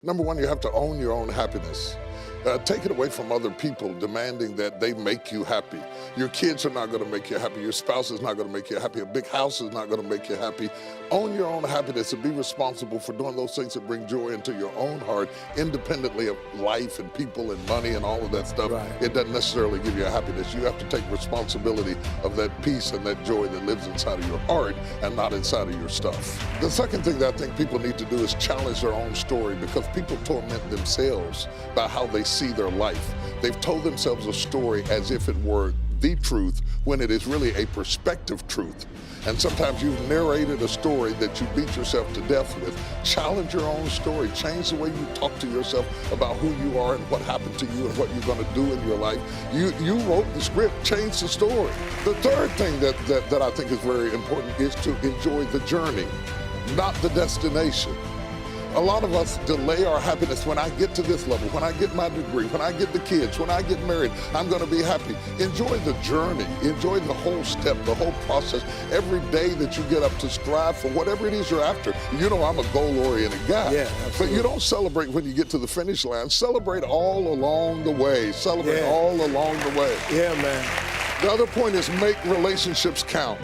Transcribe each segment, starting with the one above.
Number one, you have to own your own happiness. Take it away from other people demanding that they make you happy. Your kids are not going to make you happy. Your spouse is not going to make you happy. A big house is not going to make you happy. Own your own happiness and be responsible for doing those things that bring joy into your own heart, independently of life and people and money and all of that stuff. Right. It doesn't necessarily give you a happiness. You have to take responsibility of that peace and that joy that lives inside of your heart and not inside of your stuff. The second thing that I think people need to do is challenge their own story, because people torment themselves by how they see their life. They've told themselves a story as if it were the truth, when it is really a perspective truth. And sometimes you've narrated a story that you beat yourself to death with. Challenge your own story. Change the way you talk to yourself about who you are and what happened to you and what you're going to do in your life. You wrote the script. Change the story. The third thing that I think is very important is to enjoy the journey, not the destination. A lot of us delay our happiness. When I get to this level, when I get my degree, when I get the kids, when I get married, I'm going to be happy. Enjoy the journey. Enjoy the whole step, the whole process. Every day that you get up to strive for whatever it is you're after. You know I'm a goal-oriented guy. Yeah, but you don't celebrate when you get to the finish line. Celebrate all along the way. Celebrate all along the way. Yeah, man. The other point is make relationships count.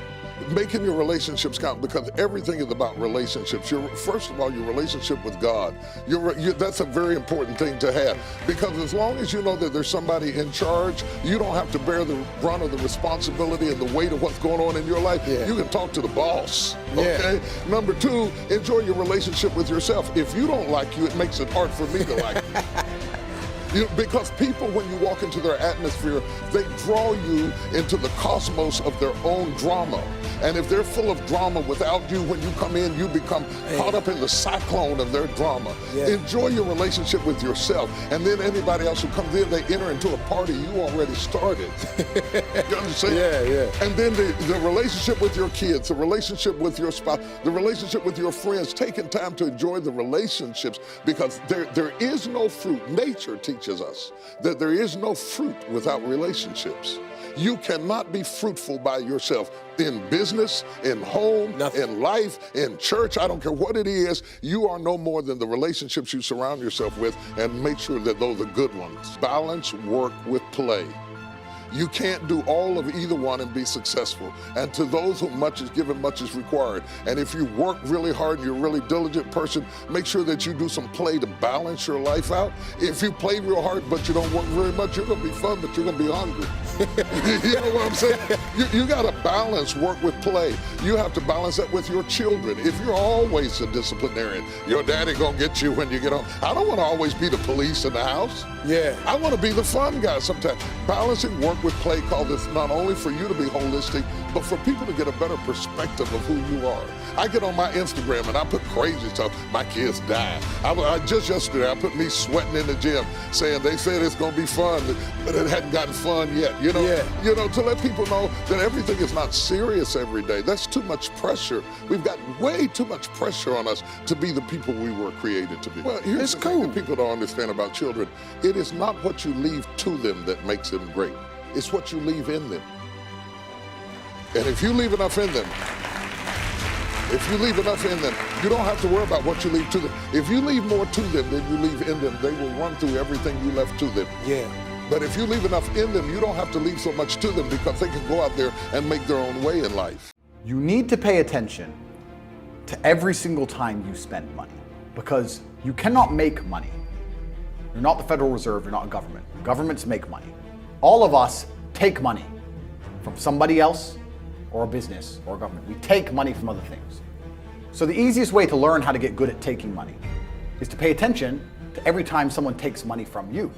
Making your relationships count, because everything is about relationships. First of all, your relationship with God. That's a very important thing to have, because as long as you know that there's somebody in charge, you don't have to bear the brunt of the responsibility and the weight of what's going on in your life. Yeah. You can talk to the boss, okay? Number two, enjoy your relationship with yourself. If you don't like you, it makes it hard for me to like you. Because people, when you walk into their atmosphere, they draw you into the cosmos of their own drama. And if they're full of drama without you, when you come in, you become caught up in the cyclone of their drama. Yeah. Enjoy your relationship with yourself. And then anybody else who comes in, they enter into a party you already started. You understand? Yeah. And then the relationship with your kids, the relationship with your spouse, the relationship with your friends, taking time to enjoy the relationships, because there is no fruit. Nature teaches us that there is no fruit without relationships. You cannot be fruitful by yourself in business, in home, in life, in church. I don't care what it is. You are no more than the relationships you surround yourself with, and make sure that those are good ones. Balance work with play. You can't do all of either one and be successful. And to those whom much is given, much is required. And if you work really hard and you're a really diligent person, make sure that you do some play to balance your life out. If you play real hard but you don't work very much, you're going to be fun, but you're going to be hungry. You know what I'm saying? You got to balance work with play. You have to balance that with your children. If you're always a disciplinarian, your daddy going to get you when you get home. I don't want to always be the police in the house. Yeah. I want to be the fun guy sometimes. Balancing work with play called this not only for you to be holistic, but for people to get a better perspective of who you are. I get on my Instagram and I put crazy stuff. My kids died. Just yesterday, I put me sweating in the gym, saying they said it's going to be fun, but it hadn't gotten fun yet. You know, to let people know that everything is not serious every day. That's too much pressure. We've got way too much pressure on us to be the people we were created to be. Well, here's the thing that people don't understand about children. It is not what you leave to them that makes them great. It's what you leave in them. And if you leave enough in them, you don't have to worry about what you leave to them. If you leave more to them than you leave in them, they will run through everything you left to them. Yeah. But if you leave enough in them, you don't have to leave so much to them, because they can go out there and make their own way in life. You need to pay attention to every single time you spend money, because you cannot make money. You're not the Federal Reserve, you're not a government. Governments make money. All of us take money from somebody else, or a business, or a government. We take money from other things. So the easiest way to learn how to get good at taking money is to pay attention to every time someone takes money from you.